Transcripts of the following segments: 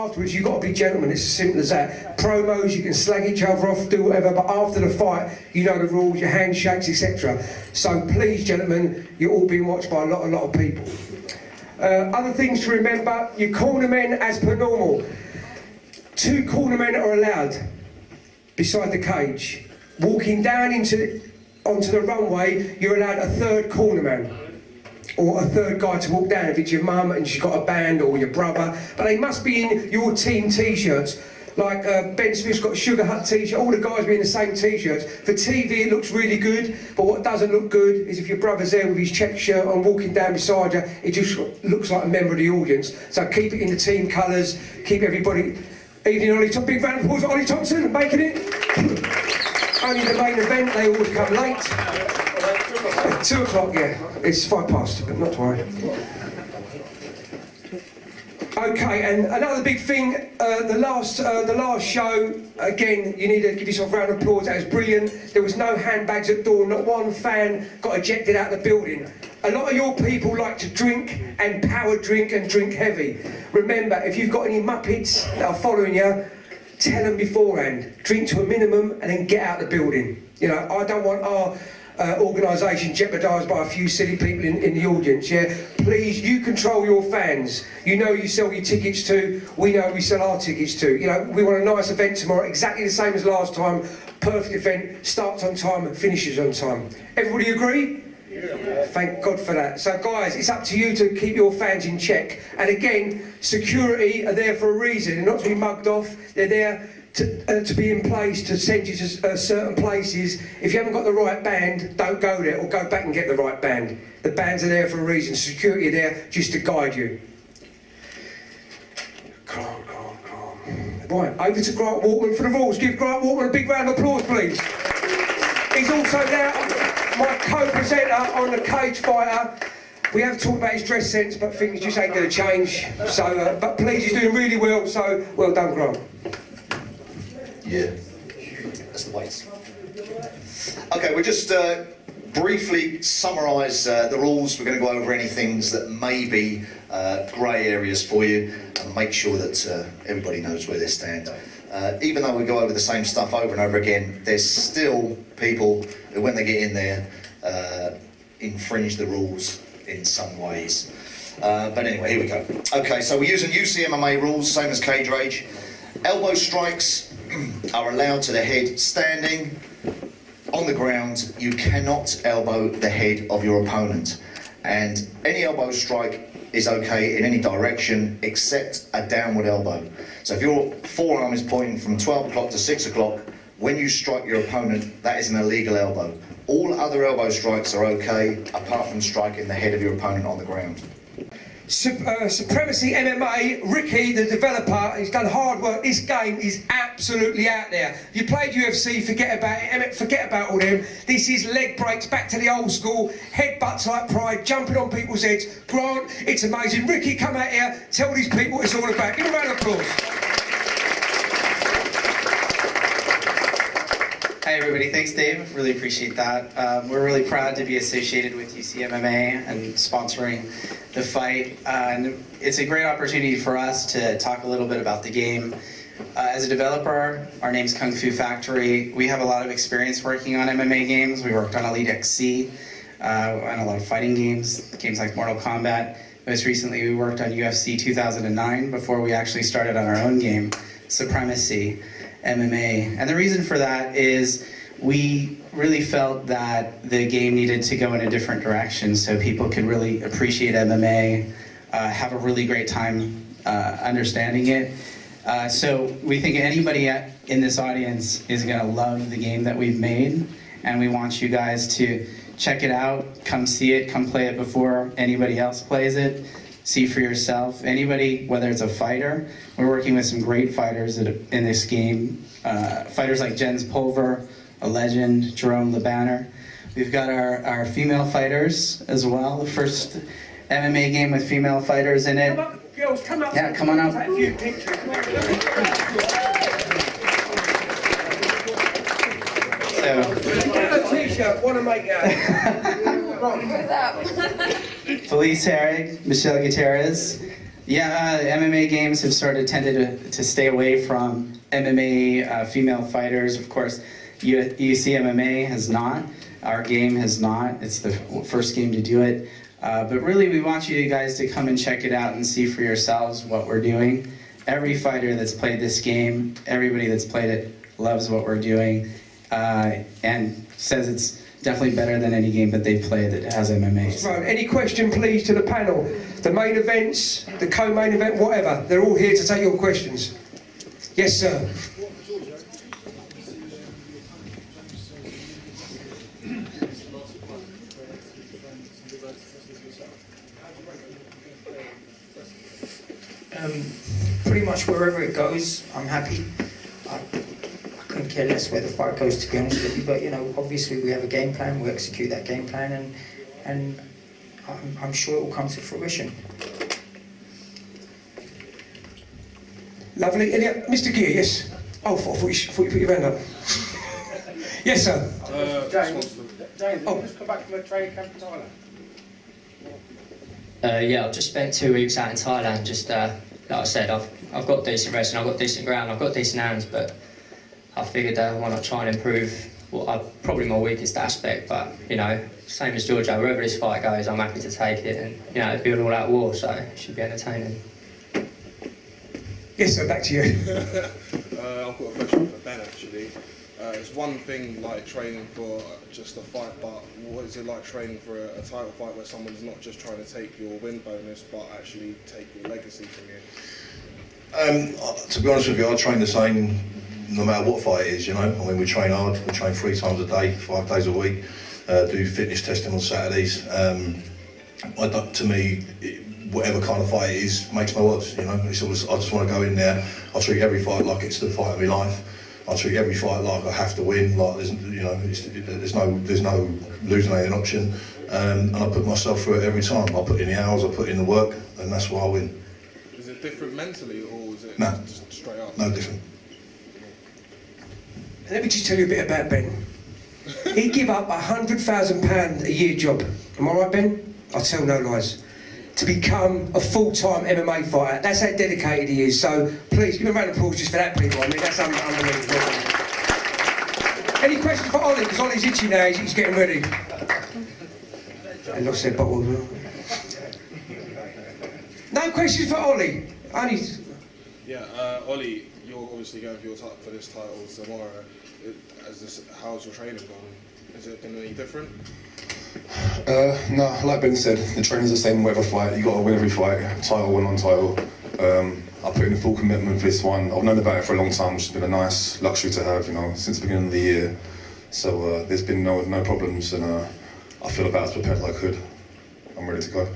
afterwards you've got to be gentlemen, it's as simple as that. Promos, you can slag each other off, do whatever, but after the fight, you know the rules, your handshakes, etc. So please, gentlemen, you're all being watched by a lot of people. Other things to remember, your cornermen as per normal. 2 cornermen are allowed beside the cage. Walking down onto the runway, you're allowed a 3rd cornerman. Or a 3rd guy to walk down if it's your mum and she's got a band, or your brother. But they must be in your team t-shirts. Like Ben Smith's got a Sugar Hut t-shirt, all the guys be in the same t-shirts. For TV it looks really good, but what doesn't look good is if your brother's there with his check shirt on walking down beside you, it just looks like a member of the audience. So keep it in the team colours, keep everybody... Evening Ollie, big round of applause for Ollie Thompson, making it. Only the main event, they always come late. 2 o'clock, yeah. It's 5 past, but not to worry. Okay, and another big thing, the last show, again, you need to give yourself a round of applause. That was brilliant. There was no handbags at the door. Not one fan got ejected out of the building. A lot of your people like to drink and power drink and drink heavy. Remember, if you've got any muppets that are following you, tell them beforehand. Drink to a minimum and then get out of the building. You know, I don't want our organisation jeopardised by a few silly people in the audience, yeah? Please, you control your fans. You know you sell your tickets to, we know we sell our tickets to. You know, we want a nice event tomorrow, exactly the same as last time. Perfect event, starts on time and finishes on time. Everybody agree? Yeah. Thank God for that. So guys, it's up to you to keep your fans in check. And again, security are there for a reason. They're not to be mugged off, they're there to be in place to send you to certain places. If you haven't got the right band, don't go there, or go back and get the right band. The bands are there for a reason. Security are there just to guide you. Calm. Right, over to Grant Waltman for the rules. Give Grant Waltman a big round of applause, please. He's also there, my co-presenter on the Cage Fighter. We have talked about his dress sense, but things just ain't going to change. So, but please, he's doing really well. So, well done, Grant. Yeah, that's the weights. Okay, we'll just briefly summarise the rules. We're going to go over any things that may be grey areas for you and make sure that everybody knows where they stand. Even though we go over the same stuff over and over again, there's still people who, when they get in there, infringe the rules in some ways. But anyway, here we go. Okay, so we're using Ucmma rules, same as cage rage. Elbow strikes are allowed to the head standing. On the ground, you cannot elbow the head of your opponent. And any elbow strike is okay in any direction except a downward elbow. So if your forearm is pointing from 12 o'clock to 6 o'clock, when you strike your opponent, that is an illegal elbow. All other elbow strikes are okay, apart from striking the head of your opponent on the ground. Supremacy MMA, Ricky, the developer, he's done hard work. This game is absolutely out there. If you played UFC, forget about it, forget about all them. This is leg breaks, back to the old school, headbutts like Pride, jumping on people's heads. Grant, it's amazing. Ricky, come out here, tell these people what it's all about. Give a round of applause. Hi everybody, thanks Dave, really appreciate that. We're really proud to be associated with Ucmma and sponsoring the fight. And it's a great opportunity for us to talk a little bit about the game. As a developer, our name's Kung Fu Factory. We have a lot of experience working on MMA games. We worked on Elite XC, and a lot of fighting games like Mortal Kombat. Most recently we worked on UFC 2009 before we actually started on our own game, Supremacy MMA. And the reason for that is we really felt that the game needed to go in a different direction so people could really appreciate MMA, have a really great time understanding it. So we think anybody in this audience is going to love the game that we've made, and we want you guys to check it out, come see it, come play it before anybody else plays it. See for yourself. Anybody, whether it's a fighter, we're working with some great fighters in this game. Fighters like Jens Pulver, a legend, Jerome LeBanner. We've got our female fighters as well. The first MMA game with female fighters in it. Come up, girls, come up. Yeah, come on up. Take a few pictures. So, t-shirt, want to make it. Felice Herrig, Michelle Gutierrez, Yeah, MMA games have tended to stay away from MMA female fighters. Of course, UCMMA has not. Our game has not. It's the first game to do it. But really, we want you guys to come and check it out and see for yourselves what we're doing. Every fighter that's played this game, everybody that's played it, loves what we're doing and says it's definitely better than any game that they've played that has MMA. Right, any question please to the panel? The main events, the co-main event, whatever. They're all here to take your questions. Yes, sir. Pretty much wherever it goes, I'm happy. I couldn't care less where the fight goes, to be honest with you. But you know, obviously we have a game plan. We execute that game plan, and I'm sure it will come to fruition. Lovely. Mr. Gear, yes. Oh, I thought you put your hand up. Yes, sir. James, you just come back from a training camp in Thailand? Yeah, I've just spent 2 weeks out in Thailand. Just like I said, I've got decent wrestling, I've got decent ground, I've got decent hands, but I figured why not try and improve probably my weakest aspect. But you know, same as Giorgio, wherever this fight goes, I'm happy to take it, and you know, it'll be an all-out war, so it should be entertaining. Yes, sir. Back to you. I've got a question for Ben actually. It's one thing like training for just a fight, but what is it like training for a title fight where someone's not just trying to take your win bonus, but actually take your legacy from you? To be honest with you, I train the same no matter what fight it is, you know. I mean, we train hard, we train 3 times a day, 5 days a week, do fitness testing on Saturdays. To me, whatever kind of fight it is makes no odds, you know. It's always, I just want to go in there, I treat every fight like it's the fight of my life. I treat every fight like I have to win, like there's, you know, there's no losing an option, and I put myself through it every time. I put in the hours, I put in the work, and that's why I win. Is it different mentally, or is it just straight up? No different. Let me just tell you a bit about Ben. He'd give up £100,000 a year job. Am I right, Ben? I tell no lies. To become a full-time MMA fighter. That's how dedicated he is. So please give him a round of applause just for that, people. I mean, that's unbelievable. Any questions for Ollie? Because Ollie's itchy now. He's getting ready. And lost their bottle. No questions for Ollie. Only. Yeah, Ollie, you're obviously going for this title tomorrow. How's your training gone? Has it been any different? No, like Ben said, the training's the same whatever fight. You got to win every fight, title or non-title. I put in full commitment for this one. I've known about it for a long time, which has been a nice luxury to have, you know, since the beginning of the year. So there's been no problems, and I feel about as prepared as I could. I'm ready to go.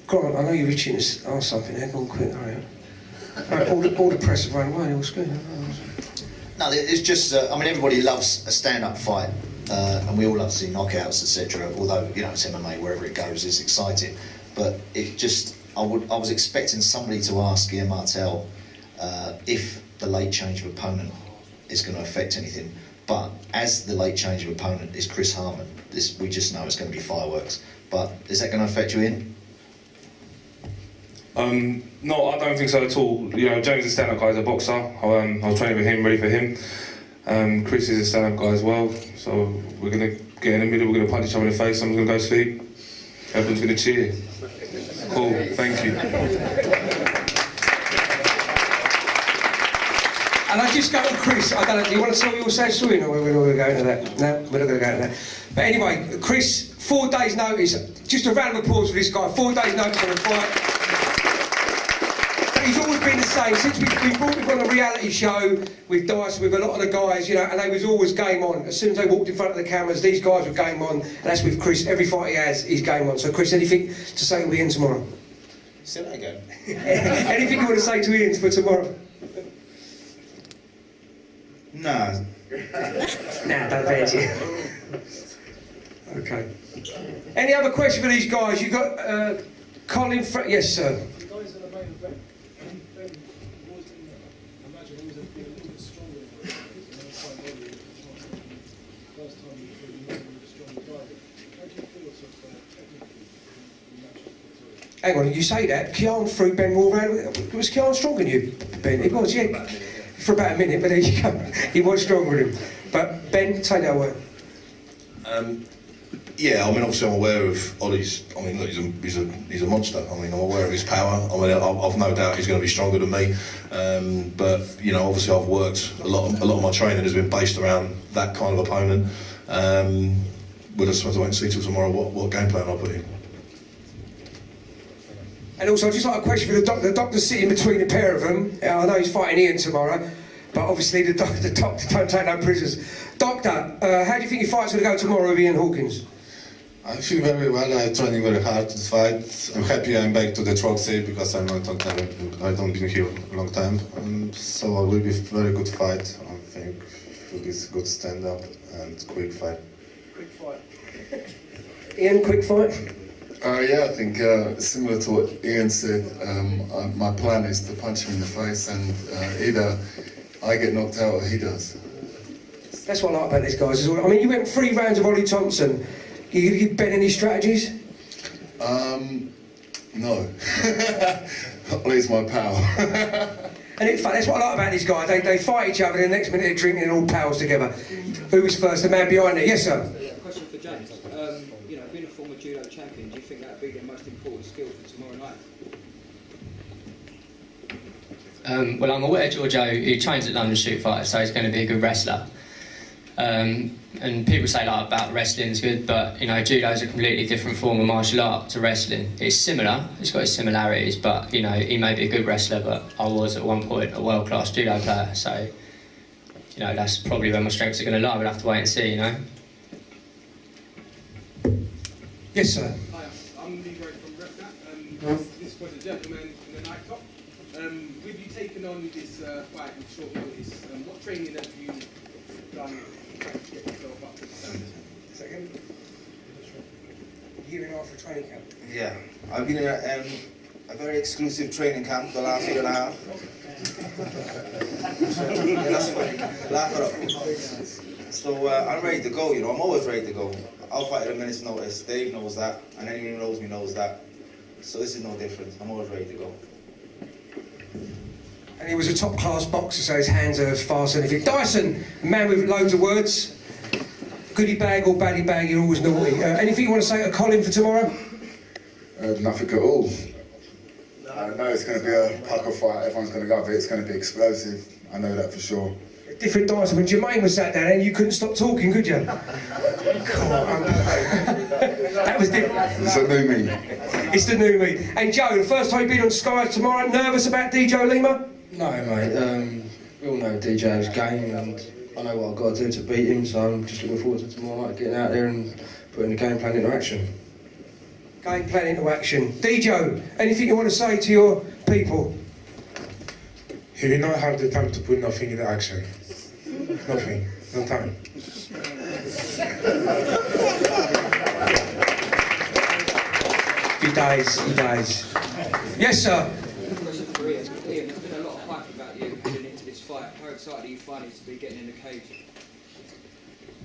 Go on, I know you're itching to ask something there. Go on, quick, hurry up. Right, all the press have run away, all's good. No, it's just, I mean, everybody loves a stand-up fight, and we all love to see knockouts, etc. Although, you know, it's MMA, wherever it goes, it's exciting. But it just, I was expecting somebody to ask Ian Martel if the late change of opponent is going to affect anything. But as the late change of opponent is Chris Harman, we just know it's going to be fireworks. But is that going to affect you, Ian? No, I don't think so at all. You know, James is a stand-up guy, he's a boxer. I was training with him, ready for him. Chris is a stand-up guy as well. So we're going to get in the middle, we're going to punch each other in the face, someone's going to go sleep. Everyone's going to cheer. Cool, thank you. And I just go to Chris, I don't know, do you want to tell your sad story? No, we're not going to go into that. No, we're not going to go into that. But anyway, Chris, 4 days notice, just a round of applause for this guy, 4 days notice on the fight. He's always been the same. Since we brought him on a reality show with Dice, with a lot of the guys, you know, and they was always game on. As soon as they walked in front of the cameras, these guys were game on, and that's with Chris. Every fight he has, he's game on. So Chris, anything to say to Ian tomorrow? Say that again. Anything you want to say to Ian for tomorrow? No. Nah, don't bet you. Okay. Any other question for these guys? You got Colin. Yes, sir. Hang on, you say that. Kian threw Ben Wall around. Was Kian stronger than you, Ben? He was, yeah. For about a minute, but there you go. He was stronger than him. But Ben, take that away. Yeah, I mean, obviously I'm aware of Ollie's. I mean, look, he's a monster. I mean, I'm aware of his power. I mean, I've no doubt he's going to be stronger than me. But you know, obviously I've worked a lot of my training has been based around that kind of opponent. We'll just have to wait and see till tomorrow what game plan I put in. And also, I'd just like a question for the doctor. The doctor's sitting between the pair of them. I know he's fighting Ian tomorrow, but obviously the doctor don't take no prisoners. Doctor, how do you think your fight's going to go tomorrow with Ian Hawkins? I feel very well. I'm training very hard to fight. I'm happy I'm back to the trophy because I don't been here a long time. So it will be a very good fight. I think it will be a good stand-up and quick fight. Quick fight. Ian, quick fight? Yeah, I think similar to what Ian said, my plan is to punch him in the face and either I get knocked out or he does. That's what I like about these guys as well. I mean, you went 3 rounds of Ollie Thompson. Are you going to give Ben any strategies? No. Ollie's my pal. And in fact, that's what I like about these guys. They fight each other, and the next minute they're drinking and all pals together. Who was first? The man behind it. Yes, sir. Yeah, question for James. You know, being a former judo champion, do you think that would be the most important skill for tomorrow night? Well, I'm aware Giorgio, he trains at London Shoot Fighter, so he's going to be a good wrestler. And people say like about wrestling's good, but you know, judo is a completely different form of martial art to wrestling. It's similar, it's got its similarities, but you know, he may be a good wrestler, but I was at one point a world-class judo player, so you know, that's probably where my strengths are going to lie. We'll have to wait and see, you know. Yes, sir. Hi, I'm Lee Rose from RepNat. This was a gentleman in the night top. With you taking on this fight with short notice, what training have you done to get yourself up to the standard? Second. Year and a half of training camp. Yeah, I've been in a very exclusive training camp the last year and a half. Yeah, that's funny. Laugh it up. So I'm ready to go, you know, I'm always ready to go. I'll fight at a minute's notice. Dave knows that, and anyone who knows me knows that. So this is no different. I'm always ready to go. And he was a top-class boxer, so his hands are as fast as anything. Dyson, a man with loads of words. Goodie bag or baddie bag, you're always naughty. Anything you want to say to Colin for tomorrow? Nothing at all. I know it's going to be a pucker fight. Everyone's going to go for it. It's going to be explosive. I know that for sure. Different Dyson. When Jermaine was sat down and you couldn't stop talking, could you? That was different. It's a new me. It's the new me. And Joe, the first time you've been on Sky tomorrow, nervous about DJ Lima? No, mate. We all know DJ's game, and I know what I've got to do to beat him, so I'm just looking forward to tomorrow night, getting out there and putting the game plan into action. Game plan into action. DJ, anything you want to say to your people? He will not have the time to put nothing into action. Nothing. No time. He dies. Yes, sir. Ian, there's been a lot of hype about you getting into this fight. How excited are you finding to be getting in the cage?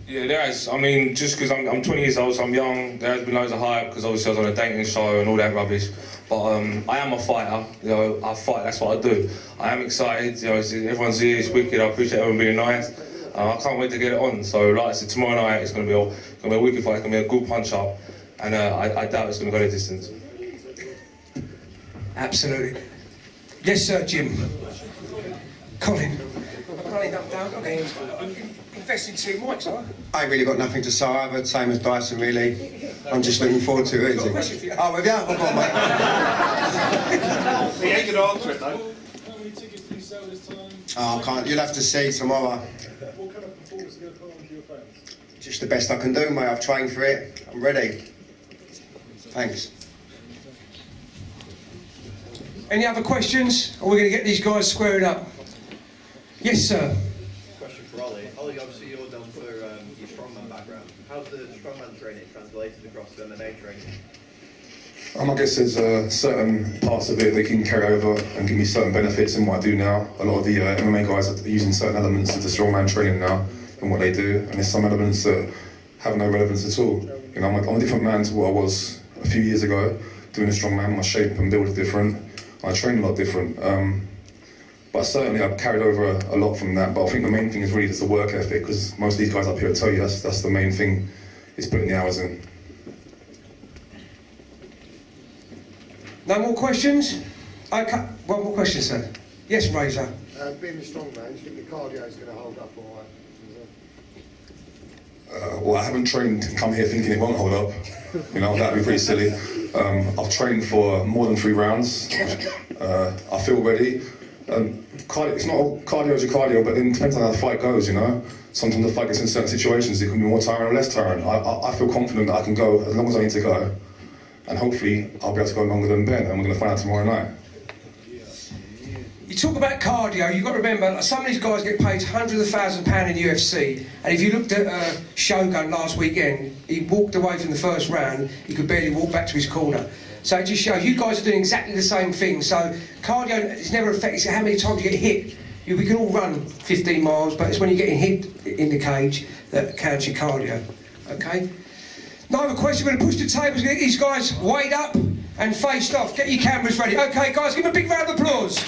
Yeah, there is. I mean, just because I'm 20 years old, so I'm young, there has been loads of hype because obviously I was on a dating show and all that rubbish. But I am a fighter, you know, I fight, that's what I do. I am excited, you know, everyone's here, it's wicked, I appreciate everyone being nice. I can't wait to get it on. So like I said, tomorrow night it's going to be a wicked fight, it's going to be a good punch up, and I doubt it's going to go the distance. Absolutely. Yes, sir, Jim. Colin. Running up, down, okay. Invest in 2 mics, huh? I ain't really got nothing to say either, same as Dyson really. I'm just looking forward to it. Oh, have you? Oh, go on, mate. He ain't gonna answer it though. How many tickets do you sell this time? Oh, I can't. You'll have to see tomorrow. What kind of performance are you going to put on for your fans? Just the best I can do, mate. I've trained for it. I'm ready. Thanks. Any other questions? Or we're going to get these guys squared up? Yes, sir. Question for Ollie. Ollie, obviously you're known for your strongman background. How's the strongman training translated across the MMA training? I guess there's certain parts of it that can carry over and give me certain benefits in what I do now. A lot of the MMA guys are using certain elements of the strongman training now in what they do, and there's some elements that have no relevance at all. You know, I'm a different man to what I was a few years ago, doing a strongman. My shape and build is different. I train a lot different. But certainly I've carried over a lot from that. But I think the main thing is really just the work ethic, because most of these guys up here will tell you that's the main thing, is putting the hours in. No more questions? Okay, one more question, sir. Yes, Razor. Being a strong man, do you think the cardio is going to hold up all right? Well, I haven't trained and come here thinking it won't hold up. You know, that'd be pretty silly. I've trained for more than 3 rounds. I feel ready. It's not all cardio as your cardio, but then it depends on how the fight goes, you know. Sometimes the fight gets in certain situations, it can be more tiring or less tiring. I feel confident that I can go as long as I need to go. And hopefully I'll be able to go longer than Ben, and we're going to find out tomorrow night. You talk about cardio, you've got to remember, like, some of these guys get paid hundreds of thousands of pounds in UFC, and if you looked at Shogun last weekend, he walked away from the first round, he could barely walk back to his corner. So it just shows you guys are doing exactly the same thing. So cardio is never affected how many times you get hit. We can all run 15 miles, but it's when you're getting hit in the cage that counts your cardio. Okay? No other question. We're going to push the tables, get these guys weighed up and faced off. Get your cameras ready. Okay, guys, give them a big round of applause.